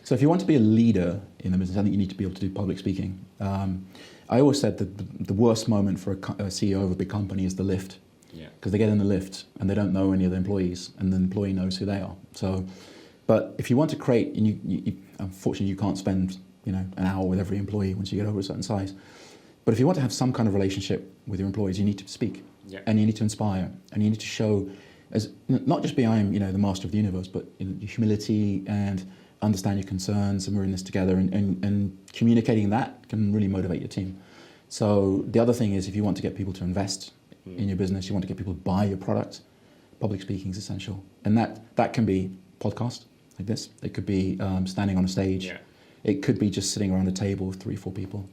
So if you want to be a leader in a business, I think you need to be able to do public speaking. I always said that the worst moment for a CEO of a big company is the lift. Yeah. Because they get in the lift and they don't know any of the employees, and the employee knows who they are. So, but if you want to create, and you unfortunately you can't spend an hour with every employee once you get over a certain size. But if you want to have some kind of relationship with your employees, you need to speak, and you need to inspire, and you need to show, as not just be I'm the master of the universe, but humility and understand your concerns, and we're in this together, and communicating that can really motivate your team. So the other thing is, if you want to get people to invest in your business, you want to get people to buy your product, public speaking is essential, and that can be podcast like this. It could be standing on a stage. Yeah. It could be just sitting around a table with 3 or 4 people.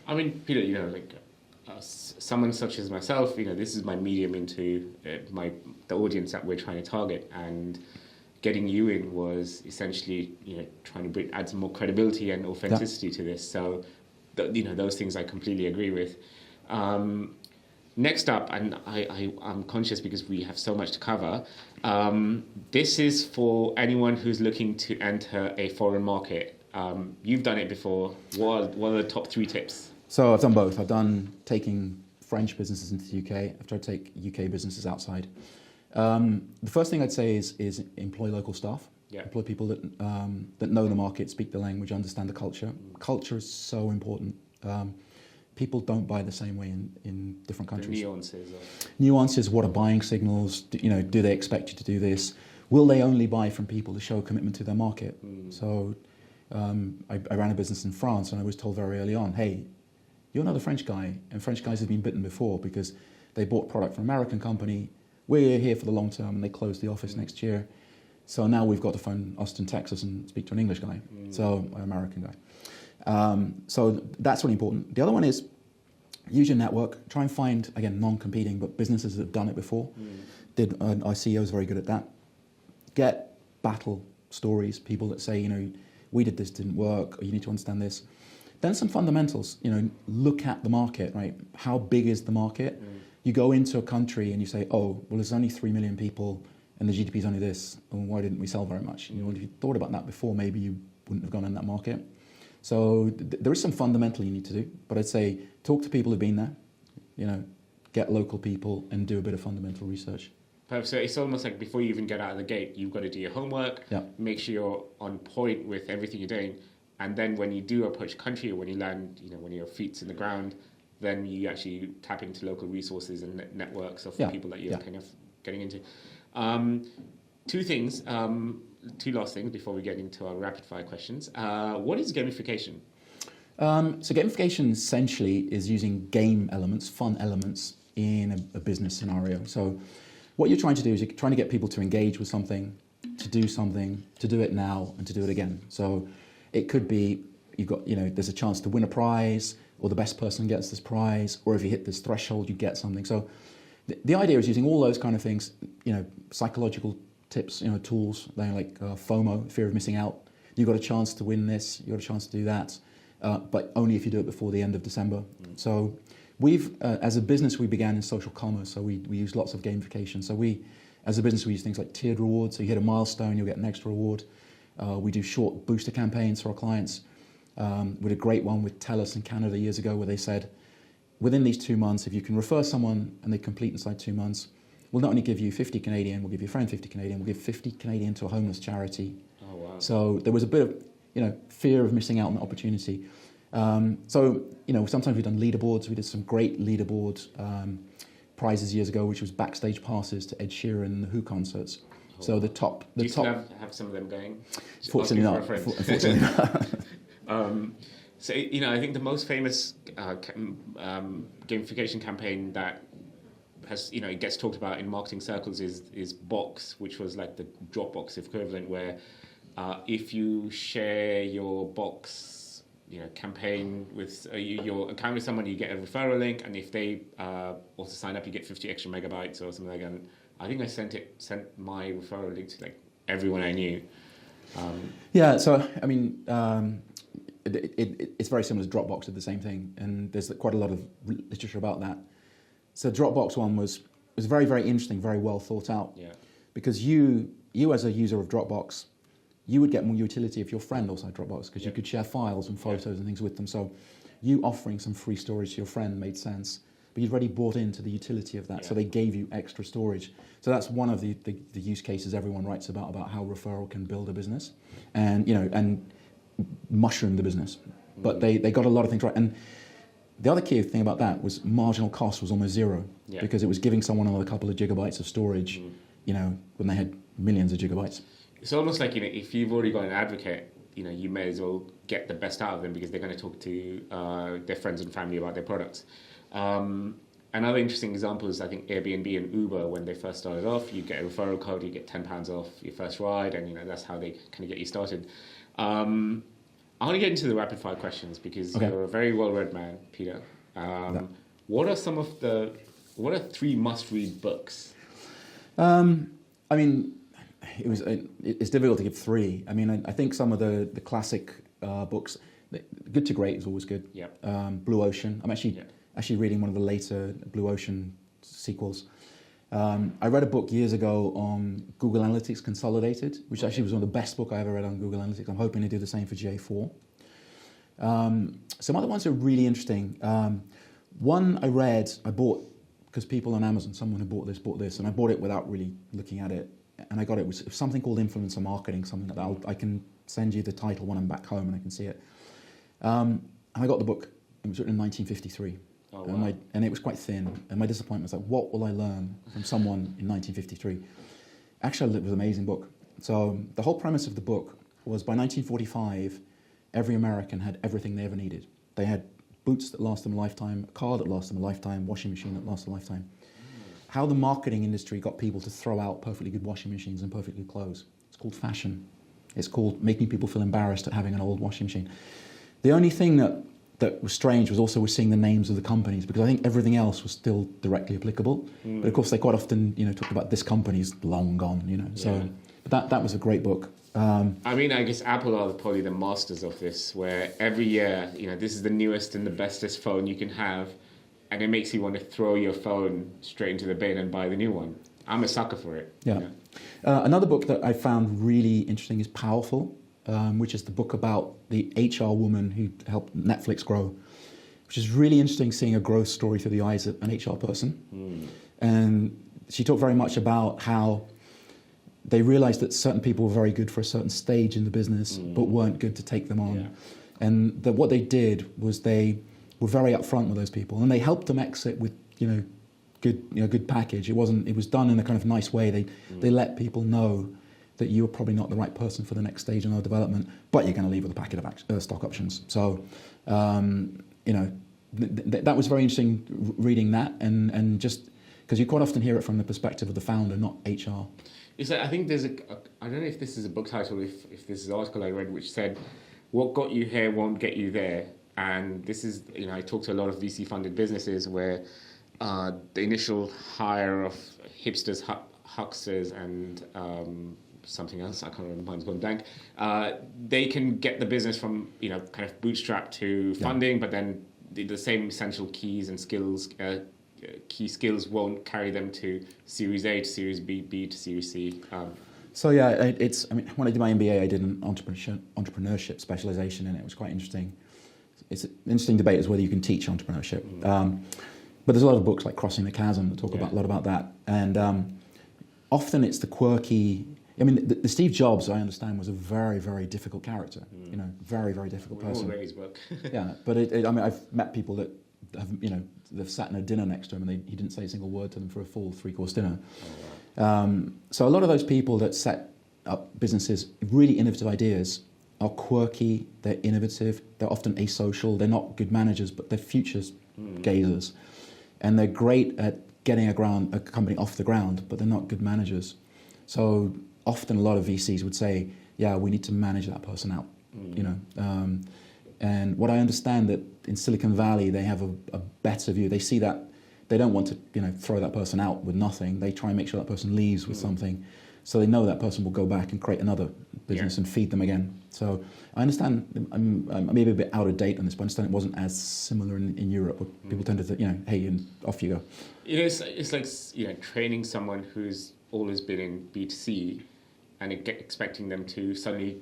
I mean, Peter, someone such as myself, this is my medium into the audience that we're trying to target, and getting you in was essentially, trying to add some more credibility and authenticity to this. So, those things I completely agree with. Next up, and I'm conscious because we have so much to cover, this is for anyone who's looking to enter a foreign market. You've done it before. What are the top 3 tips? So I've done both. I've done taking French businesses into the UK. I've tried to take UK businesses outside. The first thing I'd say is employ local staff. Yeah. Employ people that know the market, speak the language, understand the culture. Culture is so important. People don't buy the same way in different countries. The nuances. What are buying signals? Do they expect you to do this? Will they only buy from people to show commitment to their market? So I ran a business in France, and I was told very early on, hey, you're another French guy, and French guys have been bitten before because they bought product from an American company. We're here for the long term, and they closed the office next year. So now we've got to phone Austin, Texas, and speak to an English guy, so an American guy. So that's really important. The other one is use your network. Try and find, again, non-competing, but businesses that have done it before. Our CEO is very good at that. Get battle stories, people that say, we did this, didn't work, or you need to understand this. Then some fundamentals, look at the market, right? How big is the market? You go into a country and you say, oh, well, there's only 3 million people and the GDP is only this, and why didn't we sell very much? If you thought about that before, maybe you wouldn't have gone in that market. So there is some fundamental you need to do, but I'd say talk to people who've been there, get local people and do a bit of fundamental research. So it's almost like before you even get out of the gate, you've got to do your homework, make sure you're on point with everything you're doing, and then when you do approach a country, or when you land, when your feet's in the ground, then you actually tap into local resources and networks of people that you're kind of getting into. 2 things, 2 last things before we get into our rapid fire questions. What is gamification? So gamification essentially is using game elements, fun elements in a business scenario. So what you're trying to do is you're trying to get people to engage with something, to do something, to do it now, and to do it again. So it could be there's a chance to win a prize, or the best person gets this prize, or if you hit this threshold, you get something. So the idea is using all those kind of things, psychological tips, tools, like FOMO, fear of missing out. you got a chance to win this, you got a chance to do that, but only if you do it before the end of December. So we've, as a business, we began in social commerce, so we use lots of gamification. So as a business, we use things like tiered rewards. So you hit a milestone, you'll get an extra reward. We do short booster campaigns for our clients. We did a great one with TELUS in Canada years ago where they said, within these 2 months, if you can refer someone and they complete inside 2 months, we'll not only give you 50 Canadian, we'll give your friend 50 Canadian, we'll give 50 Canadian to a homeless charity. Oh, wow. So there was a bit of, fear of missing out on the opportunity. So sometimes we've done leaderboards. We did some great leaderboard prizes years ago, which was backstage passes to Ed Sheeran and the Who concerts. Oh. So the top. Do you still have some of them going? Fortunately not. Unfortunately not. So I think the most famous gamification campaign that has it gets talked about in marketing circles is Box, which was like the Dropbox equivalent, where if you share your Box campaign with your account with someone, you get a referral link, and if they also sign up, you get 50 extra megabytes or something like that. And I think I sent my referral link to like everyone I knew. So I mean, it's very similar to Dropbox, did the same thing, and there's quite a lot of literature about that. So Dropbox one was very, very interesting, very well thought out. Yeah. Because you as a user of Dropbox, you would get more utility if your friend also had Dropbox, because you could share files and photos and things with them. So you offering some free storage to your friend made sense, but you'd already bought into the utility of that. So they gave you extra storage. So that's one of the use cases everyone writes about how referral can build a business and mushroom the business. But they got a lot of things right. And the other key thing about that was marginal cost was almost zero, because it was giving someone another couple of gigabytes of storage, when they had millions of gigabytes. It's almost like, if you've already got an advocate, you may as well get the best out of them, because they're going to talk to their friends and family about their products. Another interesting example is, I think, Airbnb and Uber. When they first started off, you get a referral code, you get £10 off your first ride, and that's how they kind of get you started. I want to get into the rapid fire questions, because you're a very well-read man, Peter. What are 3 must-read books? I mean, it's difficult to give 3. I mean, I think some of the classic books, Good to Great is always good. Yep. Blue Ocean. I'm actually reading one of the later Blue Ocean sequels. I read a book years ago on Google Analytics Consolidated, which actually was one of the best books I ever read on Google Analytics. I'm hoping to do the same for GA4. Some other ones are really interesting. One I bought because people on Amazon, someone who bought this, and I bought it without really looking at it. And I got it was something called influencer marketing, something like that. I can send you the title when I'm back home and I can see it. And I got the book. It was written in 1953. Oh, wow. And it was quite thin. And my disappointment was like, what will I learn from someone in 1953? Actually, it was an amazing book. So the whole premise of the book was, by 1945, every American had everything they ever needed. They had boots that last them a lifetime, a car that lasts them a lifetime, washing machine that lasts a lifetime. How the marketing industry got people to throw out perfectly good washing machines and perfectly good clothes. It's called fashion. It's called making people feel embarrassed at having an old washing machine. The only thing that was strange was also we're seeing the names of the companies, because I think everything else was still directly applicable. But of course, they quite often, talk about this company's long gone, So, but that was a great book. I mean, I guess Apple are probably the masters of this, where every year, this is the newest and the bestest phone you can have, and it makes you want to throw your phone straight into the bin and buy the new one. I'm a sucker for it. Yeah. Another book that I found really interesting is Powerful, which is the book about the HR woman who helped Netflix grow, which is really interesting, seeing a growth story through the eyes of an HR person. And she talked very much about how they realized that certain people were very good for a certain stage in the business, but weren't good to take them on. Yeah. And that what they did was they were very upfront with those people, and they helped them exit with good package. It was done in a kind of nice way. They let people know that you're probably not the right person for the next stage in our development, but you're going to leave with a packet of stock options. So that was very interesting reading that, and just because you quite often hear it from the perspective of the founder, not HR. I think there's I don't know if this is a book title, if this is an article I read which said, "What got you here won't get you there." And this is, I talk to a lot of VC-funded businesses where the initial hire of hipsters, hucksters, and something else. I can't remember. Mine's gone blank. They can get the business from kind of bootstrap to funding, but then the same essential keys and skills, key skills, won't carry them to Series A to Series B, B to Series C. So yeah, when I did my MBA, I did an entrepreneurship specialization in it. It was quite interesting. It's an interesting debate as whether you can teach entrepreneurship. But there's a lot of books like Crossing the Chasm that talk a lot about that. And often it's the quirky. I mean, the Steve Jobs, I understand, was a very, very difficult character. Very, very difficult person. All read his book. Yeah, but I've met people that have, they've sat in a dinner next to him and he didn't say a single word to them for a full 3-course dinner. Oh, wow. So a lot of those people that set up businesses, really innovative ideas, are quirky, they're innovative, they're often asocial, they're not good managers, but they're futures gazers. And they're great at getting a company off the ground, but they're not good managers. So often a lot of VCs would say, yeah, we need to manage that person out, and what I understand that in Silicon Valley, they have a better view. They see that they don't want to, throw that person out with nothing. They try and make sure that person leaves with something. So they know that person will go back and create another business and feed them again. So I understand, I'm maybe a bit out of date on this, but I understand it wasn't as similar in Europe, where people tend to think, hey, and off you go. It's like, training someone who's always been in B2C and expecting them to suddenly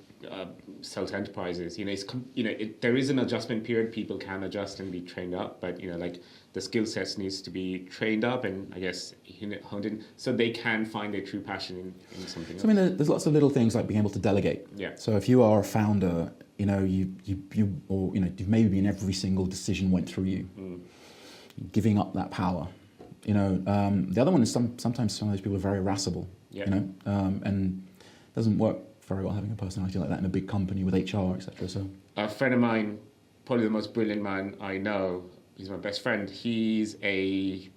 sell to enterprises. There is an adjustment period. People can adjust and be trained up, but the skill sets needs to be trained up and I guess honed in so they can find their true passion in something else. So there's lots of little things like being able to delegate. Yeah. So if you are a founder, you've maybe been every single decision went through you, giving up that power. The other one is sometimes some of those people are very irascible. Yeah. And doesn't work very well having a personality like that in a big company with HR, etc. So a friend of mine, probably the most brilliant man I know, he's my best friend. He's a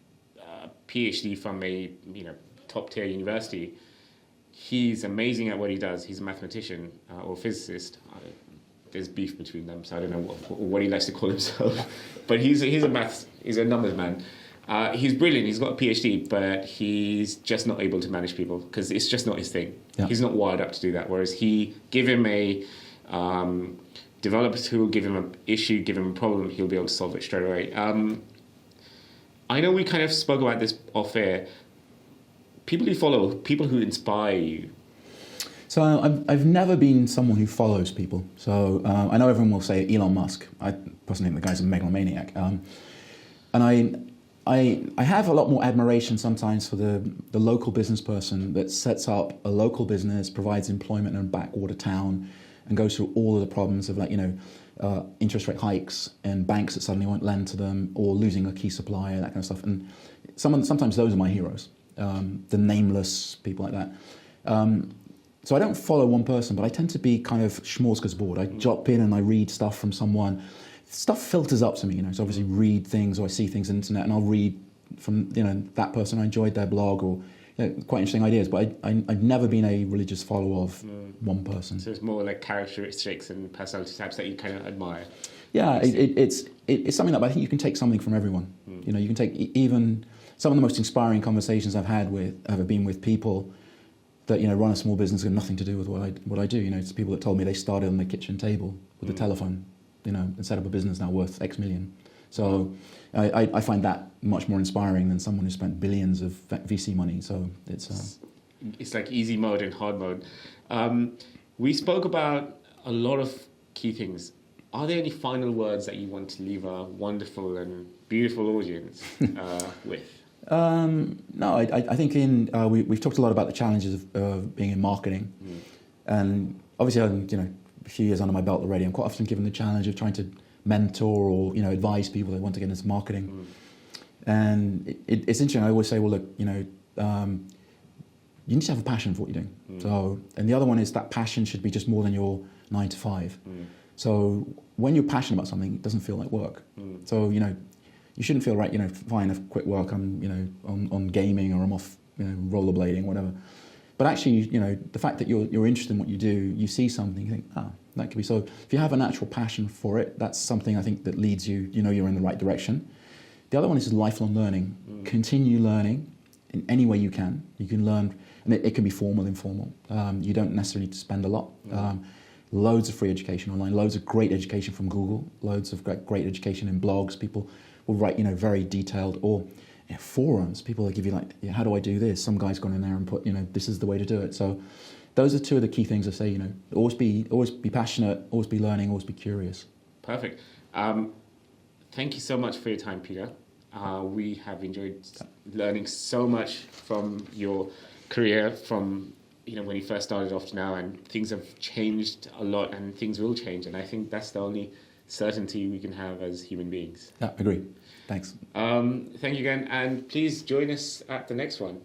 PhD from a top tier university. He's amazing at what he does. He's a mathematician or physicist. There's beef between them, so I don't know what he likes to call himself. But he's a numbers man. He's brilliant. He's got a PhD, but he's just not able to manage people because it's just not his thing. Yeah. He's not wired up to do that. Whereas give him a developer tool, give him an issue, give him a problem, he'll be able to solve it straight away. I know we kind of spoke about this off air. People you follow, people who inspire you. So I've never been someone who follows people. So I know everyone will say Elon Musk. I personally think the guy's a megalomaniac. And I have a lot more admiration sometimes for the local business person that sets up a local business, provides employment in a backwater town, and goes through all of the problems of interest rate hikes and banks that suddenly won't lend to them, or losing a key supplier, that kind of stuff. And sometimes those are my heroes, the nameless people like that. So I don't follow one person, but I tend to be kind of smorgasbord. I drop in and I read stuff from someone. Stuff filters up to me, so obviously read things or I see things on the internet and I'll read from, that person. I enjoyed their blog or quite interesting ideas, but I've never been a religious follower of one person. So it's more like characteristics and personality types that you kind of admire. Yeah, it's something that I think you can take something from everyone. You can take even some of the most inspiring conversations I've had have been with people that run a small business and nothing to do with what I do. It's people that told me they started on the kitchen table with a telephone, and set up a business now worth X million. So I find that much more inspiring than someone who spent billions of VC money. So it's like easy mode and hard mode. We spoke about a lot of key things. Are there any final words that you want to leave our wonderful and beautiful audience with? No, I think we've talked a lot about the challenges of being in marketing, and obviously, a few years under my belt already, I'm quite often given the challenge of trying to mentor or advise people that want to get into marketing. And it's interesting. I always say, well, look, you need to have a passion for what you're doing. So, and the other one is that passion should be just more than your 9 to 5. So when you're passionate about something, it doesn't feel like work. So you shouldn't feel fine, I've quit work, I'm on gaming or I'm off rollerblading, whatever. But actually, the fact that you're interested in what you do, you see something, you think, that could be. So if you have a natural passion for it, that's something I think that leads you, you're in the right direction. The other one is lifelong learning. Continue learning. in any way you can. You can learn, and it can be formal, informal. You don't necessarily need to spend a lot. Loads of free education online, loads of great education from Google, loads of great education in blogs. People will write, very detailed, or forums. People will give you like, how do I do this? Some guy's gone in there and put, this is the way to do it. So those are two of the key things I say, always be passionate, always be learning, always be curious. Perfect. Thank you so much for your time, Peter. We have enjoyed learning so much from your career, from when you first started off to now, and things have changed a lot, and things will change, and I think that's the only certainty we can have as human beings. Yeah, agree. Thanks. Thank you again, and please join us at the next one.